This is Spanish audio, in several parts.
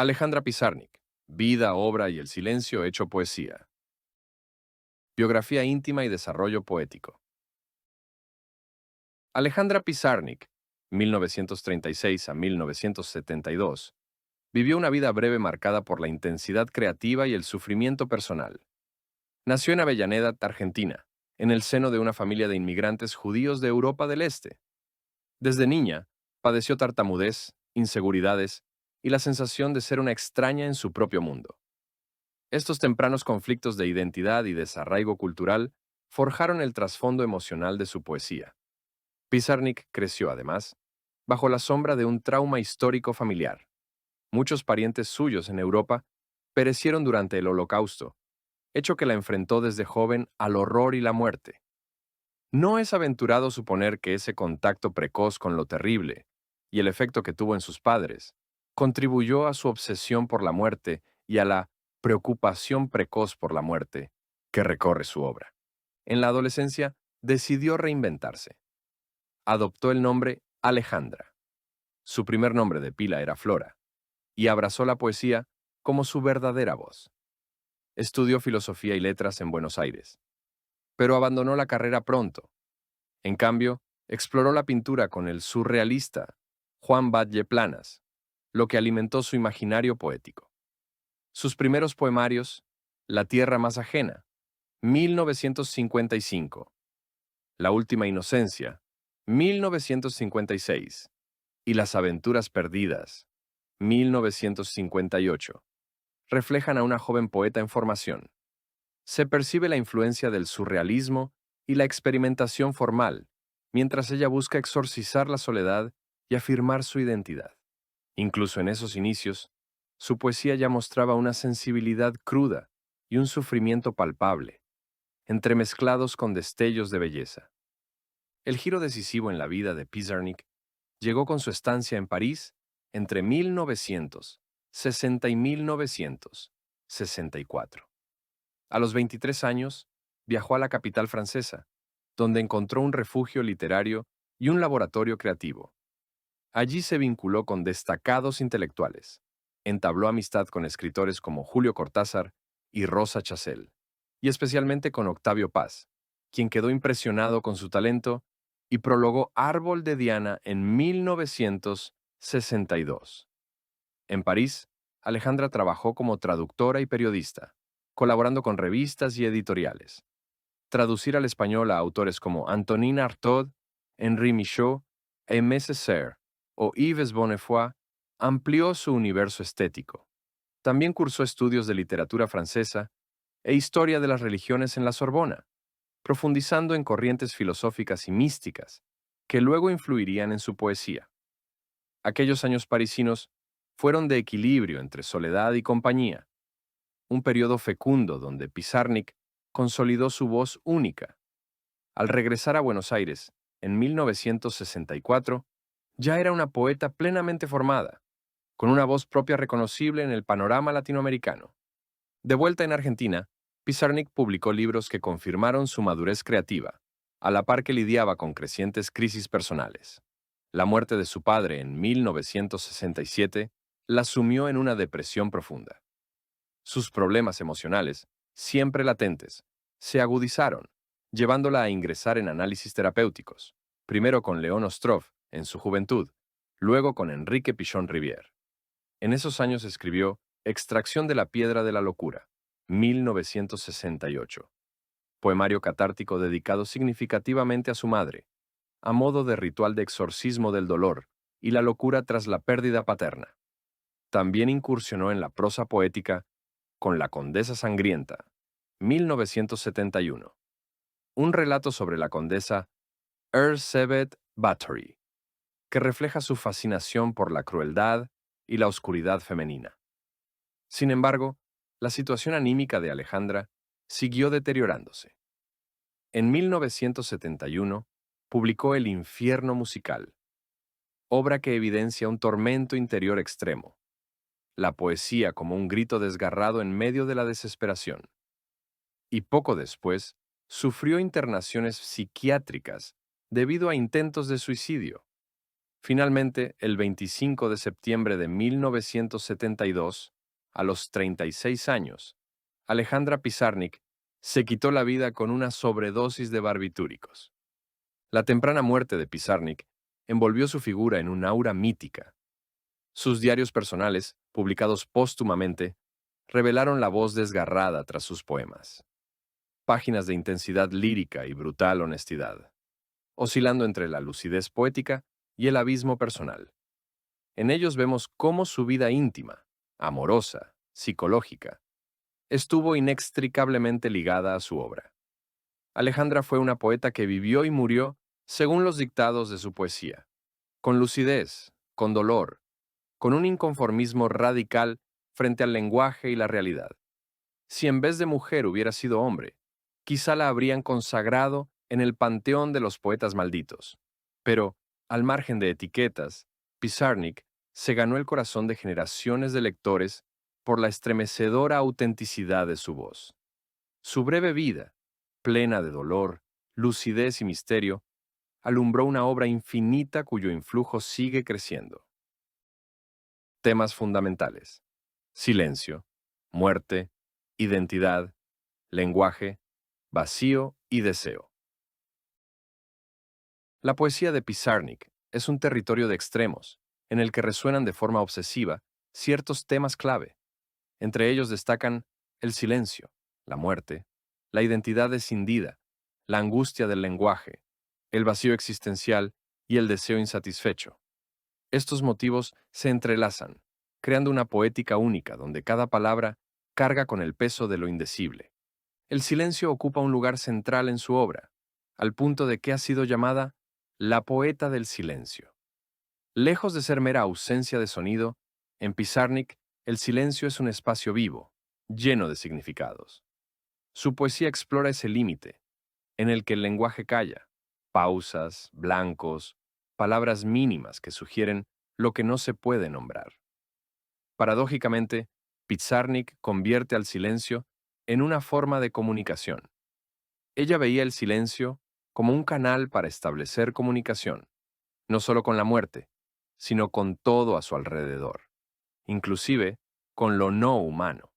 Alejandra Pizarnik, Vida, obra y el silencio hecho poesía. Biografía íntima y desarrollo poético. Alejandra Pizarnik, 1936 a 1972, vivió una vida breve marcada por la intensidad creativa y el sufrimiento personal. Nació en Avellaneda, Argentina, en el seno de una familia de inmigrantes judíos de Europa del Este. Desde niña, padeció tartamudez, inseguridades y la sensación de ser una extraña en su propio mundo. Estos tempranos conflictos de identidad y desarraigo cultural forjaron el trasfondo emocional de su poesía. Pizarnik creció, además, bajo la sombra de un trauma histórico familiar. Muchos parientes suyos en Europa perecieron durante el Holocausto, hecho que la enfrentó desde joven al horror y la muerte. No es aventurado suponer que ese contacto precoz con lo terrible y el efecto que tuvo en sus padres contribuyó a su obsesión por la muerte y a la preocupación precoz por la muerte que recorre su obra. En la adolescencia decidió reinventarse. Adoptó el nombre Alejandra. Su primer nombre de pila era Flora, y abrazó la poesía como su verdadera voz. Estudió filosofía y letras en Buenos Aires, pero abandonó la carrera pronto. En cambio, exploró la pintura con el surrealista Juan Batlle Planas, lo que alimentó su imaginario poético. Sus primeros poemarios, La tierra más ajena, 1955, La última inocencia, 1956, y Las aventuras perdidas, 1958, reflejan a una joven poeta en formación. Se percibe la influencia del surrealismo y la experimentación formal, mientras ella busca exorcizar la soledad y afirmar su identidad. Incluso en esos inicios, su poesía ya mostraba una sensibilidad cruda y un sufrimiento palpable, entremezclados con destellos de belleza. El giro decisivo en la vida de Pizarnik llegó con su estancia en París entre 1960 y 1964. A los 23 años, viajó a la capital francesa, donde encontró un refugio literario y un laboratorio creativo. Allí se vinculó con destacados intelectuales. Entabló amistad con escritores como Julio Cortázar y Rosa Chazelle, y especialmente con Octavio Paz, quien quedó impresionado con su talento y prologó Árbol de Diana en 1962. En París, Alejandra trabajó como traductora y periodista, colaborando con revistas y editoriales. Traducir al español a autores como Antonin Artaud, Henri Michaud, Aimé Césaire o Yves Bonnefoy amplió su universo estético. También cursó estudios de literatura francesa e historia de las religiones en la Sorbona, profundizando en corrientes filosóficas y místicas que luego influirían en su poesía. Aquellos años parisinos fueron de equilibrio entre soledad y compañía, un periodo fecundo donde Pizarnik consolidó su voz única. Al regresar a Buenos Aires, en 1964, ya era una poeta plenamente formada, con una voz propia reconocible en el panorama latinoamericano. De vuelta en Argentina, Pizarnik publicó libros que confirmaron su madurez creativa, a la par que lidiaba con crecientes crisis personales. La muerte de su padre en 1967 la sumió en una depresión profunda. Sus problemas emocionales, siempre latentes, se agudizaron, llevándola a ingresar en análisis terapéuticos, primero con Léon Ostrov, en su juventud, luego con Enrique Pichon Rivière. En esos años escribió Extracción de la piedra de la locura, 1968, poemario catártico dedicado significativamente a su madre, a modo de ritual de exorcismo del dolor y la locura tras la pérdida paterna. También incursionó en la prosa poética con La Condesa Sangrienta, 1971, un relato sobre la condesa Elizabeth Bathory, que refleja su fascinación por la crueldad y la oscuridad femenina. Sin embargo, la situación anímica de Alejandra siguió deteriorándose. En 1971, publicó El infierno musical, obra que evidencia un tormento interior extremo, la poesía como un grito desgarrado en medio de la desesperación. Y poco después, sufrió internaciones psiquiátricas debido a intentos de suicidio. Finalmente, el 25 de septiembre de 1972, a los 36 años, Alejandra Pizarnik se quitó la vida con una sobredosis de barbitúricos. La temprana muerte de Pizarnik envolvió su figura en un aura mítica. Sus diarios personales, publicados póstumamente, revelaron la voz desgarrada tras sus poemas. Páginas de intensidad lírica y brutal honestidad, oscilando entre la lucidez poética y el abismo personal. En ellos vemos cómo su vida íntima, amorosa, psicológica, estuvo inextricablemente ligada a su obra. Alejandra fue una poeta que vivió y murió según los dictados de su poesía, con lucidez, con dolor, con un inconformismo radical frente al lenguaje y la realidad. Si en vez de mujer hubiera sido hombre, quizá la habrían consagrado en el panteón de los poetas malditos. Pero, al margen de etiquetas, Pizarnik se ganó el corazón de generaciones de lectores por la estremecedora autenticidad de su voz. Su breve vida, plena de dolor, lucidez y misterio, alumbró una obra infinita cuyo influjo sigue creciendo. Temas fundamentales: silencio, muerte, identidad, lenguaje, vacío y deseo. La poesía de Pizarnik es un territorio de extremos, en el que resuenan de forma obsesiva ciertos temas clave. Entre ellos destacan el silencio, la muerte, la identidad escindida, la angustia del lenguaje, el vacío existencial y el deseo insatisfecho. Estos motivos se entrelazan, creando una poética única donde cada palabra carga con el peso de lo indecible. El silencio ocupa un lugar central en su obra, al punto de que ha sido llamada la poeta del silencio. Lejos de ser mera ausencia de sonido, en Pizarnik el silencio es un espacio vivo, lleno de significados. Su poesía explora ese límite, en el que el lenguaje calla, pausas, blancos, palabras mínimas que sugieren lo que no se puede nombrar. Paradójicamente, Pizarnik convierte al silencio en una forma de comunicación. Ella veía el silencio como un canal para establecer comunicación, no solo con la muerte, sino con todo a su alrededor, inclusive con lo no humano.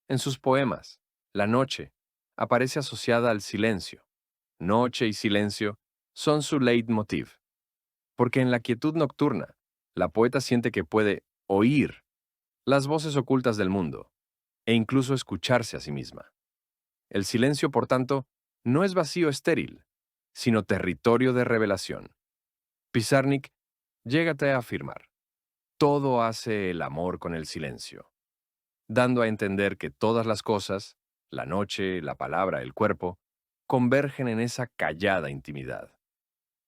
En sus poemas, la noche aparece asociada al silencio. Noche y silencio son su leitmotiv, porque en la quietud nocturna, la poeta siente que puede oír las voces ocultas del mundo e incluso escucharse a sí misma. El silencio, por tanto, no es vacío estéril, sino territorio de revelación. Pizarnik llega a afirmar: todo hace el amor con el silencio, dando a entender que todas las cosas, la noche, la palabra, el cuerpo, convergen en esa callada intimidad.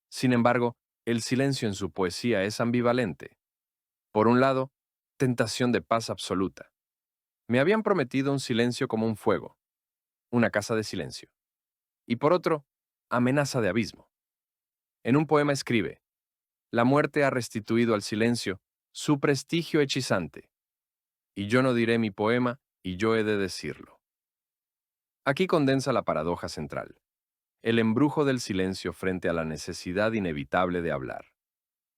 Sin embargo, el silencio en su poesía es ambivalente. Por un lado, tentación de paz absoluta. Me habían prometido un silencio como un fuego, una casa de silencio. Y por otro, amenaza de abismo. En un poema escribe: la muerte ha restituido al silencio su prestigio hechizante, y yo no diré mi poema, y yo he de decirlo. Aquí condensa la paradoja central, el embrujo del silencio frente a la necesidad inevitable de hablar.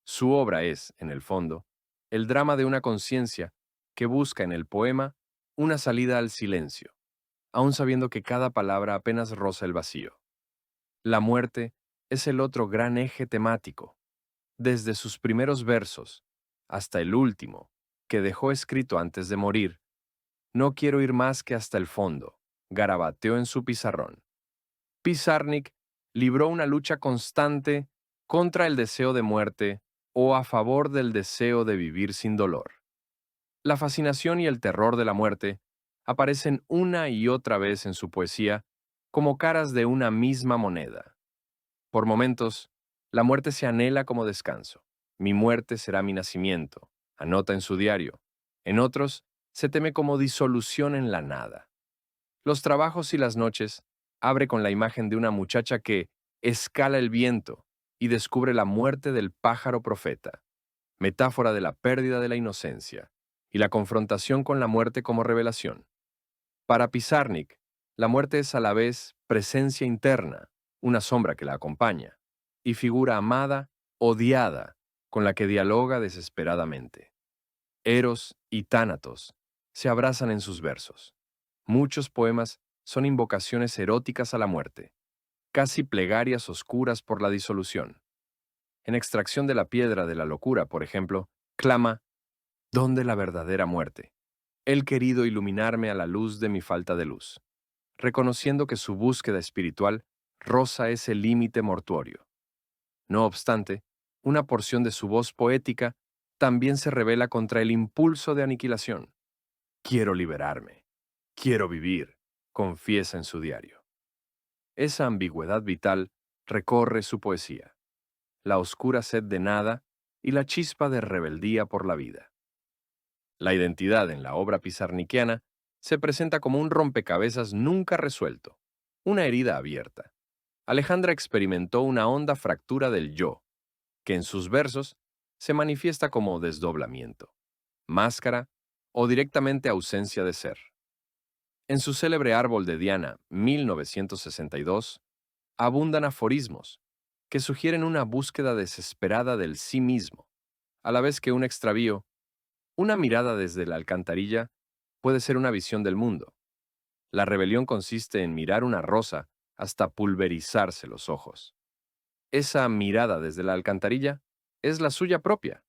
Su obra es, en el fondo, el drama de una conciencia que busca en el poema una salida al silencio, aun sabiendo que cada palabra apenas roza el vacío. La muerte es el otro gran eje temático, desde sus primeros versos hasta el último, que dejó escrito antes de morir: no quiero ir más que hasta el fondo, garabateó en su pizarrón. Pizarnik libró una lucha constante contra el deseo de muerte o a favor del deseo de vivir sin dolor. La fascinación y el terror de la muerte aparecen una y otra vez en su poesía como caras de una misma moneda. Por momentos, la muerte se anhela como descanso. Mi muerte será mi nacimiento, anota en su diario. En otros, se teme como disolución en la nada. Los trabajos y las noches abre con la imagen de una muchacha que escala el viento y descubre la muerte del pájaro profeta, metáfora de la pérdida de la inocencia y la confrontación con la muerte como revelación. Para Pizarnik, la muerte es a la vez presencia interna, una sombra que la acompaña, y figura amada, odiada, con la que dialoga desesperadamente. Eros y Tánatos se abrazan en sus versos. Muchos poemas son invocaciones eróticas a la muerte, casi plegarias oscuras por la disolución. En Extracción de la piedra de la locura, por ejemplo, clama, ¿dónde la verdadera muerte? Él querido iluminarme a la luz de mi falta de luz, reconociendo que su búsqueda espiritual roza ese límite mortuorio. No obstante, una porción de su voz poética también se revela contra el impulso de aniquilación. Quiero liberarme, quiero vivir, confiesa en su diario. Esa ambigüedad vital recorre su poesía, la oscura sed de nada y la chispa de rebeldía por la vida. La identidad en la obra pizarnikiana se presenta como un rompecabezas nunca resuelto, una herida abierta. Alejandra experimentó una honda fractura del yo, que en sus versos se manifiesta como desdoblamiento, máscara o directamente ausencia de ser. En su célebre Árbol de Diana, 1962, abundan aforismos que sugieren una búsqueda desesperada del sí mismo, a la vez que un extravío, una mirada desde la alcantarilla, puede ser una visión del mundo. La rebelión consiste en mirar una rosa hasta pulverizarse los ojos. Esa mirada desde la alcantarilla es la suya propia,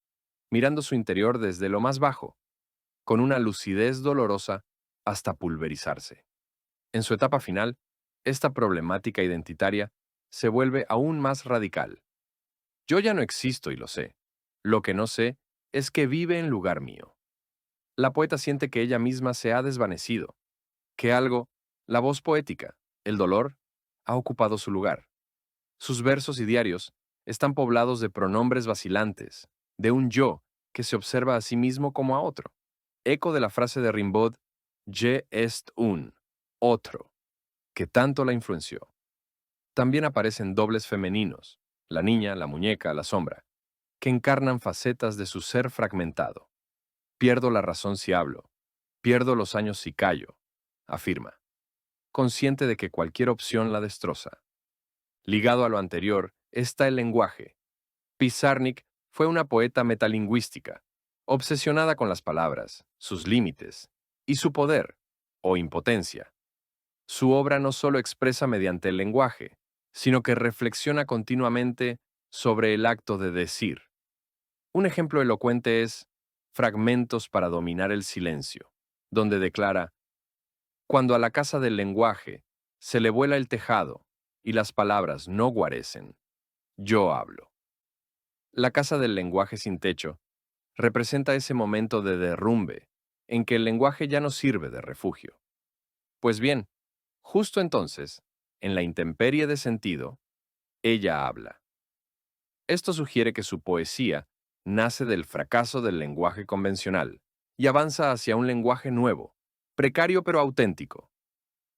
mirando su interior desde lo más bajo, con una lucidez dolorosa hasta pulverizarse. En su etapa final, esta problemática identitaria se vuelve aún más radical. Yo ya no existo y lo sé. Lo que no sé es que vive en lugar mío. La poeta siente que ella misma se ha desvanecido, que algo, la voz poética, el dolor, ha ocupado su lugar. Sus versos y diarios están poblados de pronombres vacilantes, de un yo que se observa a sí mismo como a otro. Eco de la frase de Rimbaud, Je est un, otro, que tanto la influenció. También aparecen dobles femeninos, la niña, la muñeca, la sombra, que encarnan facetas de su ser fragmentado. Pierdo la razón si hablo, pierdo los años si callo, afirma, consciente de que cualquier opción la destroza. Ligado a lo anterior está el lenguaje. Pizarnik fue una poeta metalingüística, obsesionada con las palabras, sus límites y su poder, o impotencia. Su obra no solo expresa mediante el lenguaje, sino que reflexiona continuamente sobre el acto de decir. Un ejemplo elocuente es Fragmentos para dominar el silencio, donde declara, cuando a la casa del lenguaje se le vuela el tejado y las palabras no guarecen, yo hablo. La casa del lenguaje sin techo representa ese momento de derrumbe en que el lenguaje ya no sirve de refugio. Pues bien, justo entonces, en la intemperie de sentido, ella habla. Esto sugiere que su poesía nace del fracaso del lenguaje convencional y avanza hacia un lenguaje nuevo, precario pero auténtico.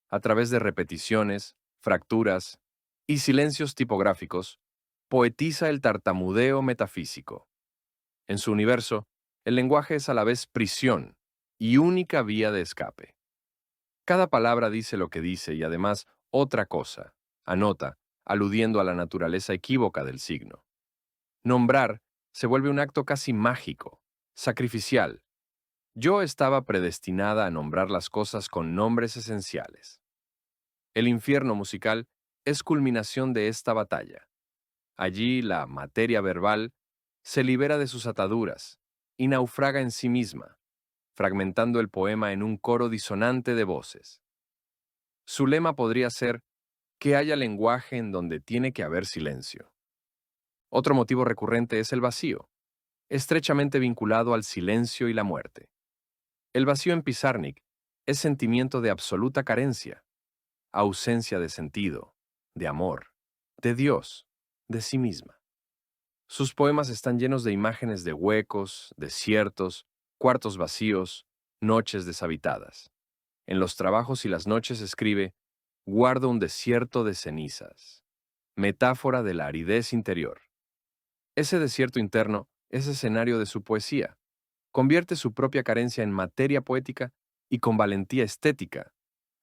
A través de repeticiones, fracturas y silencios tipográficos, poetiza el tartamudeo metafísico. En su universo, el lenguaje es a la vez prisión y única vía de escape. Cada palabra dice lo que dice y además otra cosa, anota, aludiendo a la naturaleza equívoca del signo. Nombrar se vuelve un acto casi mágico, sacrificial. Yo estaba predestinada a nombrar las cosas con nombres esenciales. El infierno musical es culminación de esta batalla. Allí la materia verbal se libera de sus ataduras y naufraga en sí misma, fragmentando el poema en un coro disonante de voces. Su lema podría ser que haya lenguaje en donde tiene que haber silencio. Otro motivo recurrente es el vacío, estrechamente vinculado al silencio y la muerte. El vacío en Pizarnik es sentimiento de absoluta carencia, ausencia de sentido, de amor, de Dios, de sí misma. Sus poemas están llenos de imágenes de huecos, desiertos, cuartos vacíos, noches deshabitadas. En los trabajos y las noches escribe, guardo un desierto de cenizas, metáfora de la aridez interior. Ese desierto interno es escenario de su poesía. Convierte su propia carencia en materia poética y con valentía estética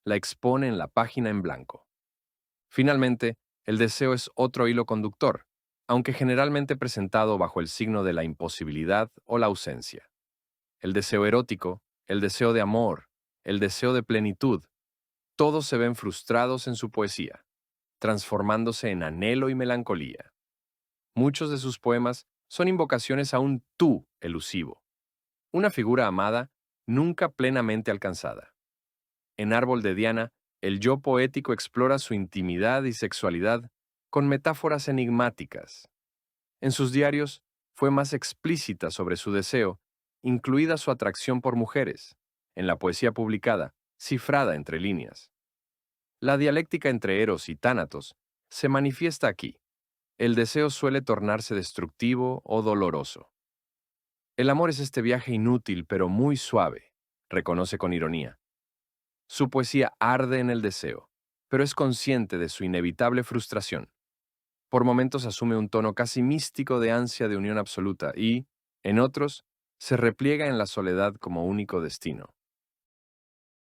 la expone en la página en blanco. Finalmente, el deseo es otro hilo conductor, aunque generalmente presentado bajo el signo de la imposibilidad o la ausencia. El deseo erótico, el deseo de amor, el deseo de plenitud, todos se ven frustrados en su poesía, transformándose en anhelo y melancolía. Muchos de sus poemas son invocaciones a un tú elusivo, una figura amada nunca plenamente alcanzada. En Árbol de Diana, el yo poético explora su intimidad y sexualidad con metáforas enigmáticas. En sus diarios fue más explícita sobre su deseo, incluida su atracción por mujeres, en la poesía publicada, cifrada entre líneas. La dialéctica entre Eros y Tánatos se manifiesta aquí. El deseo suele tornarse destructivo o doloroso. El amor es este viaje inútil pero muy suave, reconoce con ironía. Su poesía arde en el deseo, pero es consciente de su inevitable frustración. Por momentos asume un tono casi místico de ansia de unión absoluta y, en otros, se repliega en la soledad como único destino.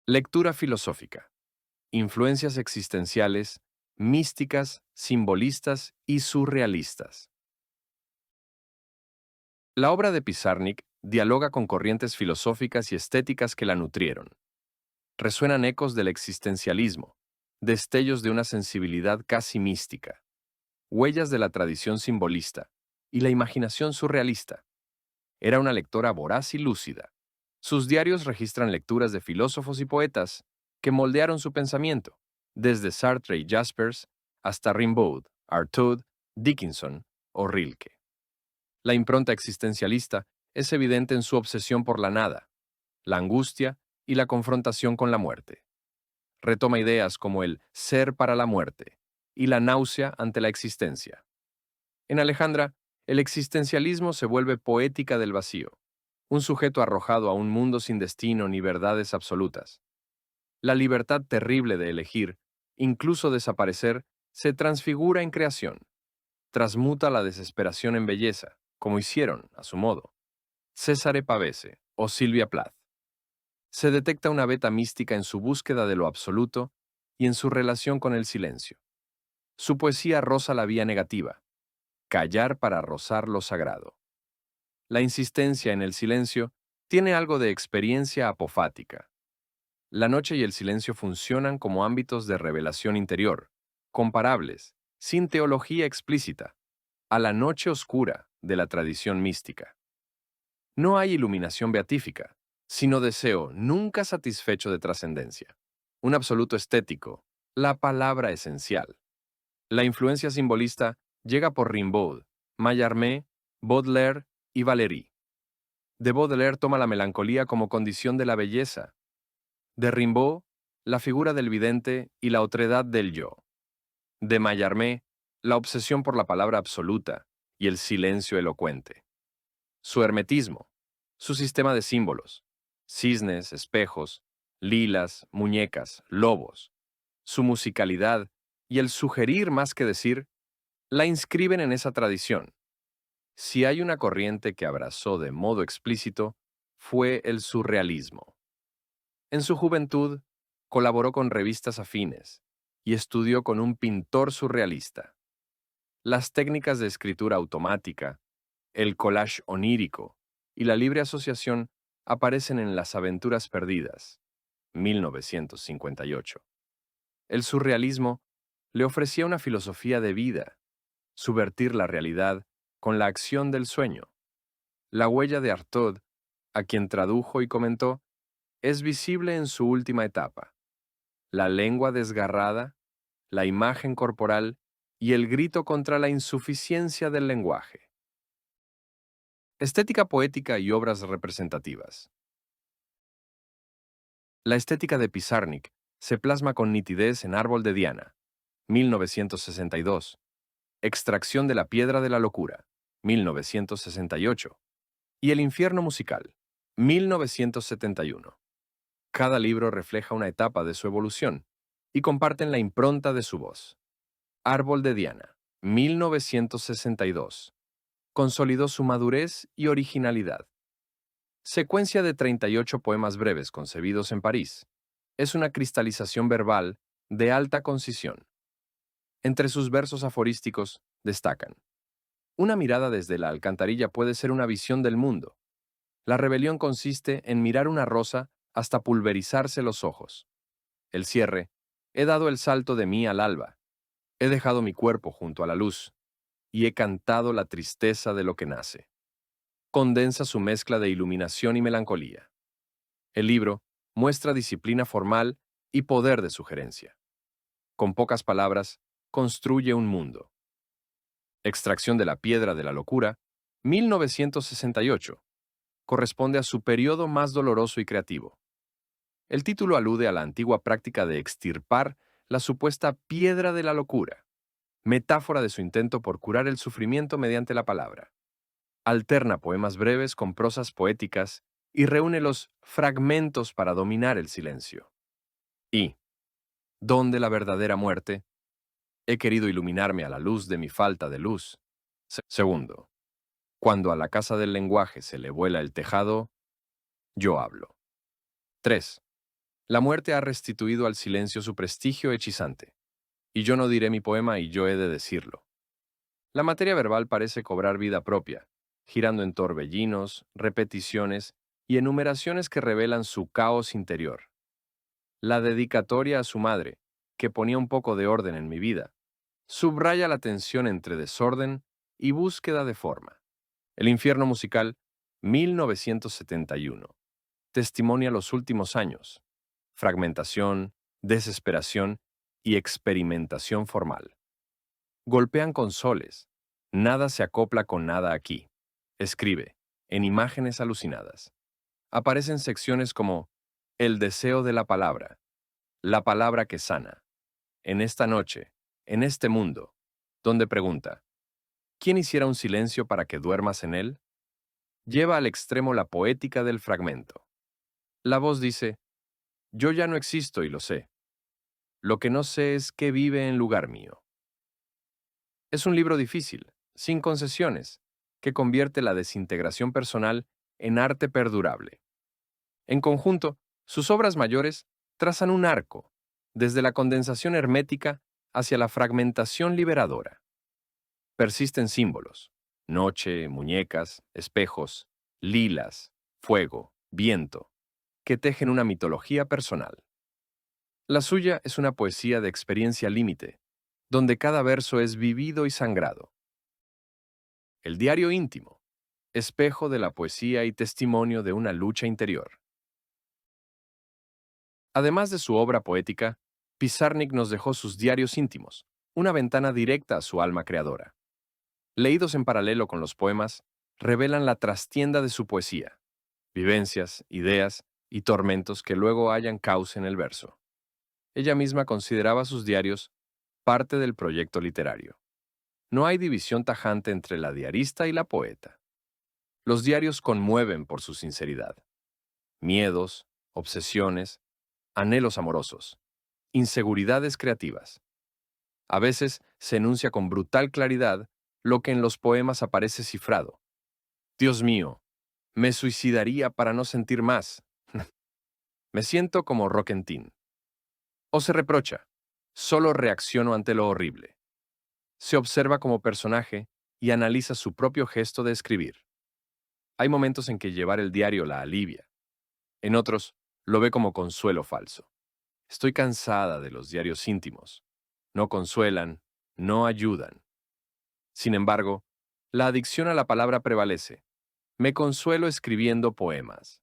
Lectura filosófica. Influencias existenciales, místicas, simbolistas y surrealistas. La obra de Pizarnik dialoga con corrientes filosóficas y estéticas que la nutrieron. Resuenan ecos del existencialismo, destellos de una sensibilidad casi mística, huellas de la tradición simbolista y la imaginación surrealista. Era una lectora voraz y lúcida. Sus diarios registran lecturas de filósofos y poetas que moldearon su pensamiento, desde Sartre y Jaspers hasta Rimbaud, Artaud, Dickinson o Rilke. La impronta existencialista es evidente en su obsesión por la nada, la angustia y la confrontación con la muerte. Retoma ideas como el ser para la muerte y la náusea ante la existencia. En Alejandra, el existencialismo se vuelve poética del vacío, un sujeto arrojado a un mundo sin destino ni verdades absolutas. La libertad terrible de elegir, incluso desaparecer, se transfigura en creación, transmuta la desesperación en belleza, como hicieron, a su modo, Césare Pavese o Silvia Plath. Se detecta una veta mística en su búsqueda de lo absoluto y en su relación con el silencio. Su poesía roza la vía negativa, callar para rozar lo sagrado. La insistencia en el silencio tiene algo de experiencia apofática. La noche y el silencio funcionan como ámbitos de revelación interior, comparables, sin teología explícita, a la noche oscura de la tradición mística. No hay iluminación beatífica, sino deseo nunca satisfecho de trascendencia. Un absoluto estético, la palabra esencial. La influencia simbolista llega por Rimbaud, Mallarmé, Baudelaire y Valéry. De Baudelaire toma la melancolía como condición de la belleza. De Rimbaud, la figura del vidente y la otredad del yo. De Mallarmé, la obsesión por la palabra absoluta y el silencio elocuente. Su hermetismo, su sistema de símbolos, cisnes, espejos, lilas, muñecas, lobos, su musicalidad y el sugerir más que decir, la inscriben en esa tradición. Si hay una corriente que abrazó de modo explícito, fue el surrealismo. En su juventud, colaboró con revistas afines y estudió con un pintor surrealista. Las técnicas de escritura automática, el collage onírico y la libre asociación aparecen en Las Aventuras Perdidas, 1958. El surrealismo le ofrecía una filosofía de vida, subvertir la realidad con la acción del sueño. La huella de Artaud, a quien tradujo y comentó, es visible en su última etapa. La lengua desgarrada, la imagen corporal y el grito contra la insuficiencia del lenguaje. Estética poética y obras representativas. La estética de Pizarnik se plasma con nitidez en Árbol de Diana, 1962, Extracción de la piedra de la locura, 1968, y El infierno musical, 1971. Cada libro refleja una etapa de su evolución y comparten la impronta de su voz. Árbol de Diana, 1962. Consolidó su madurez y originalidad. Secuencia de 38 poemas breves concebidos en París. Es una cristalización verbal de alta concisión. Entre sus versos aforísticos destacan Una mirada desde la alcantarilla puede ser una visión del mundo. La rebelión consiste en mirar una rosa hasta pulverizarse los ojos. El cierre: he dado el salto de mí al alba. He dejado mi cuerpo junto a la luz y he cantado la tristeza de lo que nace. Condensa su mezcla de iluminación y melancolía. El libro muestra disciplina formal y poder de sugerencia. Con pocas palabras, construye un mundo. Extracción de la piedra de la locura, 1968. Corresponde a su periodo más doloroso y creativo. El título alude a la antigua práctica de extirpar la supuesta piedra de la locura, metáfora de su intento por curar el sufrimiento mediante la palabra. Alterna poemas breves con prosas poéticas y reúne los fragmentos para dominar el silencio. Y, ¿dónde la verdadera muerte? He querido iluminarme a la luz de mi falta de luz. Segundo, cuando a la casa del lenguaje se le vuela el tejado, yo hablo. 3. La muerte ha restituido al silencio su prestigio hechizante. Y yo no diré mi poema y yo he de decirlo. La materia verbal parece cobrar vida propia, girando en torbellinos, repeticiones y enumeraciones que revelan su caos interior. La dedicatoria a su madre, que ponía un poco de orden en mi vida, subraya la tensión entre desorden y búsqueda de forma. El infierno musical, 1971. Testimonia los últimos años: fragmentación, desesperación y experimentación formal. Golpean consoles. Nada se acopla con nada aquí. Escribe, en imágenes alucinadas. Aparecen secciones como el deseo de la palabra que sana, en esta noche, en este mundo, donde pregunta: ¿quién hiciera un silencio para que duermas en él? Lleva al extremo la poética del fragmento. La voz dice: yo ya no existo y lo sé. Lo que no sé es qué vive en lugar mío. Es un libro difícil, sin concesiones, que convierte la desintegración personal en arte perdurable. En conjunto, sus obras mayores trazan un arco, desde la condensación hermética hacia la fragmentación liberadora. Persisten símbolos: noche, muñecas, espejos, lilas, fuego, viento, que tejen una mitología personal. La suya es una poesía de experiencia límite, donde cada verso es vivido y sangrado. El diario íntimo, espejo de la poesía y testimonio de una lucha interior. Además de su obra poética, Pizarnik nos dejó sus diarios íntimos, una ventana directa a su alma creadora. Leídos en paralelo con los poemas, revelan la trastienda de su poesía, vivencias, ideas y tormentos que luego hallan cauce en el verso. Ella misma consideraba sus diarios parte del proyecto literario. No hay división tajante entre la diarista y la poeta. Los diarios conmueven por su sinceridad. Miedos, obsesiones, anhelos amorosos, inseguridades creativas. A veces se enuncia con brutal claridad lo que en los poemas aparece cifrado. Dios mío, me suicidaría para no sentir más. Me siento como Roquentin. O se reprocha: solo reacciono ante lo horrible. Se observa como personaje y analiza su propio gesto de escribir. Hay momentos en que llevar el diario la alivia. En otros, lo ve como consuelo falso. Estoy cansada de los diarios íntimos. No consuelan, no ayudan. Sin embargo, la adicción a la palabra prevalece. Me consuelo escribiendo poemas.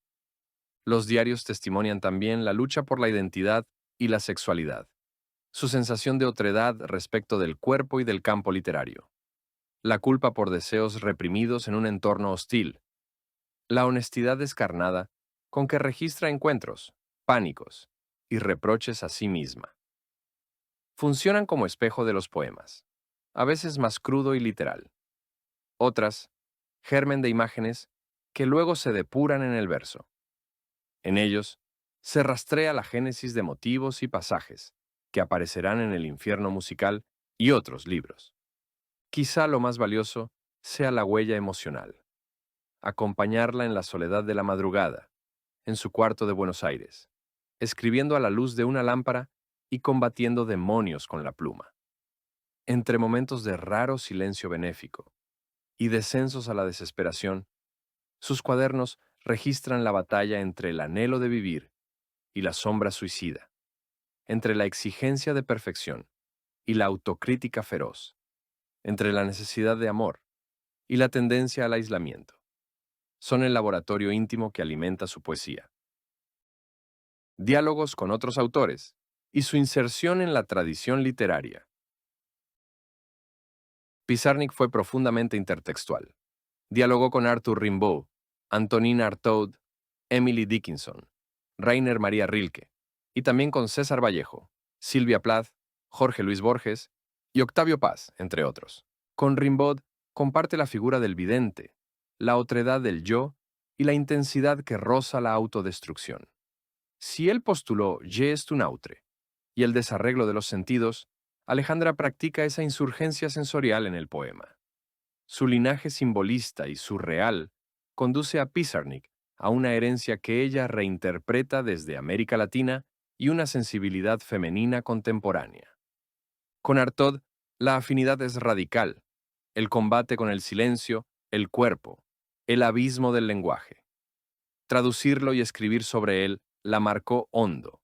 Los diarios testimonian también la lucha por la identidad y la sexualidad, su sensación de otredad respecto del cuerpo y del campo literario, la culpa por deseos reprimidos en un entorno hostil, la honestidad descarnada con que registra encuentros, pánicos y reproches a sí misma. Funcionan como espejo de los poemas, a veces más crudo y literal. Otras, germen de imágenes que luego se depuran en el verso. En ellos, se rastrea la génesis de motivos y pasajes que aparecerán en el infierno musical y otros libros. Quizá lo más valioso sea la huella emocional. Acompañarla en la soledad de la madrugada, en su cuarto de Buenos Aires, escribiendo a la luz de una lámpara y combatiendo demonios con la pluma. Entre momentos de raro silencio benéfico, y descensos a la desesperación, sus cuadernos registran la batalla entre el anhelo de vivir y la sombra suicida, entre la exigencia de perfección y la autocrítica feroz, entre la necesidad de amor y la tendencia al aislamiento. Son el laboratorio íntimo que alimenta su poesía. Diálogos con otros autores y su inserción en la tradición literaria. Pizarnik fue profundamente intertextual. Dialogó con Arthur Rimbaud, Antonin Artaud, Emily Dickinson, Rainer María Rilke, y también con César Vallejo, Silvia Plath, Jorge Luis Borges y Octavio Paz, entre otros. Con Rimbaud comparte la figura del vidente, la otredad del yo y la intensidad que roza la autodestrucción. Si él postuló je est un autre y el desarreglo de los sentidos, Alejandra practica esa insurgencia sensorial en el poema. Su linaje simbolista y surreal conduce a Pizarnik a una herencia que ella reinterpreta desde América Latina y una sensibilidad femenina contemporánea. Con Artaud, la afinidad es radical, el combate con el silencio, el cuerpo, el abismo del lenguaje. Traducirlo y escribir sobre él la marcó hondo.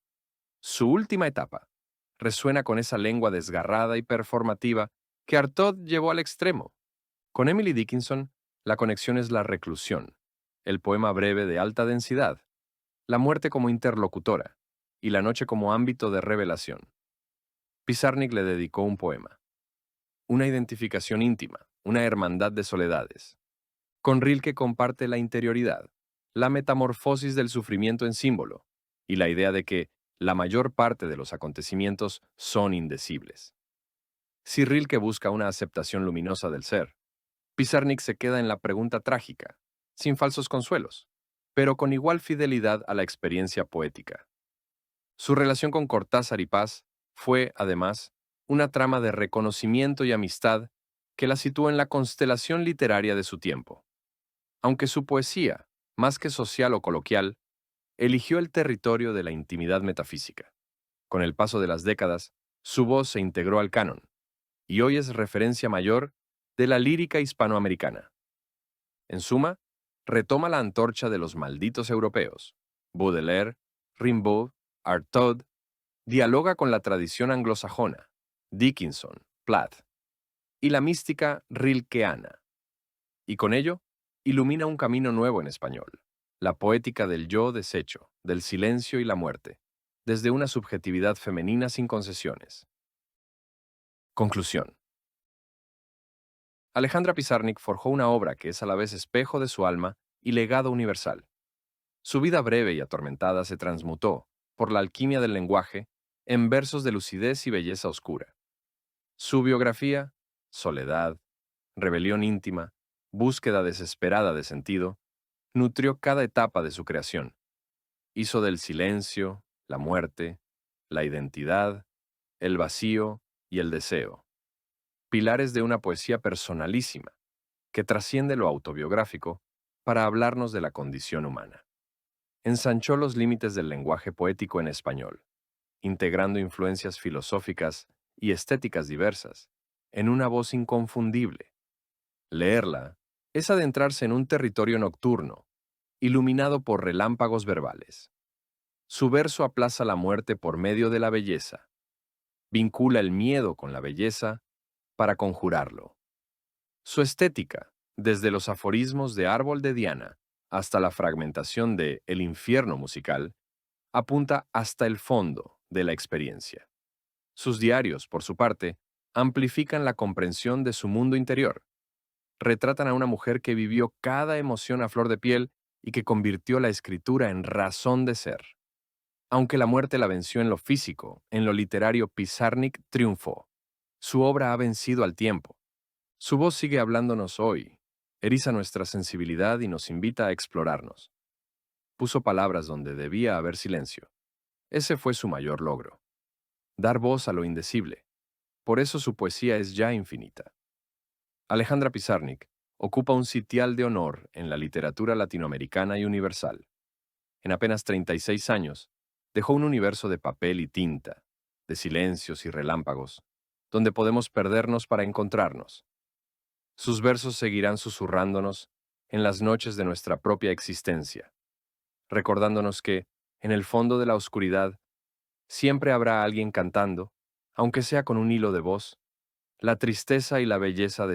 Su última etapa resuena con esa lengua desgarrada y performativa que Artaud llevó al extremo. Con Emily Dickinson, la conexión es la reclusión, el poema breve de alta densidad, la muerte como interlocutora y la noche como ámbito de revelación. Pizarnik le dedicó un poema, una identificación íntima, una hermandad de soledades. Con Rilke comparte la interioridad, la metamorfosis del sufrimiento en símbolo y la idea de que la mayor parte de los acontecimientos son indecibles. Si Rilke busca una aceptación luminosa del ser, Pizarnik se queda en la pregunta trágica, sin falsos consuelos, pero con igual fidelidad a la experiencia poética. Su relación con Cortázar y Paz fue, además, una trama de reconocimiento y amistad que la situó en la constelación literaria de su tiempo. Aunque su poesía, más que social o coloquial, eligió el territorio de la intimidad metafísica. Con el paso de las décadas, su voz se integró al canon, y hoy es referencia mayor de la lírica hispanoamericana. En suma, retoma la antorcha de los malditos europeos. Baudelaire, Rimbaud, Artaud, dialoga con la tradición anglosajona, Dickinson, Plath, y la mística rilkeana. Y con ello, ilumina un camino nuevo en español, la poética del yo deshecho, del silencio y la muerte, desde una subjetividad femenina sin concesiones. Conclusión. Alejandra Pizarnik forjó una obra que es a la vez espejo de su alma y legado universal. Su vida breve y atormentada se transmutó, por la alquimia del lenguaje, en versos de lucidez y belleza oscura. Su biografía, soledad, rebelión íntima, búsqueda desesperada de sentido, nutrió cada etapa de su creación. Hizo del silencio, la muerte, la identidad, el vacío y el deseo pilares de una poesía personalísima que trasciende lo autobiográfico para hablarnos de la condición humana. Ensanchó los límites del lenguaje poético en español, integrando influencias filosóficas y estéticas diversas en una voz inconfundible. Leerla es adentrarse en un territorio nocturno, iluminado por relámpagos verbales. Su verso aplaza la muerte por medio de la belleza, vincula el miedo con la belleza para conjurarlo. Su estética, desde los aforismos de Árbol de Diana hasta la fragmentación de El infierno musical, apunta hasta el fondo de la experiencia. Sus diarios, por su parte, amplifican la comprensión de su mundo interior. Retratan a una mujer que vivió cada emoción a flor de piel y que convirtió la escritura en razón de ser. Aunque la muerte la venció en lo físico, en lo literario Pizarnik triunfó. Su obra ha vencido al tiempo. Su voz sigue hablándonos hoy, eriza nuestra sensibilidad y nos invita a explorarnos. Puso palabras donde debía haber silencio. Ese fue su mayor logro. Dar voz a lo indecible. Por eso su poesía es ya infinita. Alejandra Pizarnik ocupa un sitial de honor en la literatura latinoamericana y universal. En apenas 36 años, dejó un universo de papel y tinta, de silencios y relámpagos, donde podemos perdernos para encontrarnos. Sus versos seguirán susurrándonos en las noches de nuestra propia existencia, recordándonos que, en el fondo de la oscuridad, siempre habrá alguien cantando, aunque sea con un hilo de voz, la tristeza y la belleza de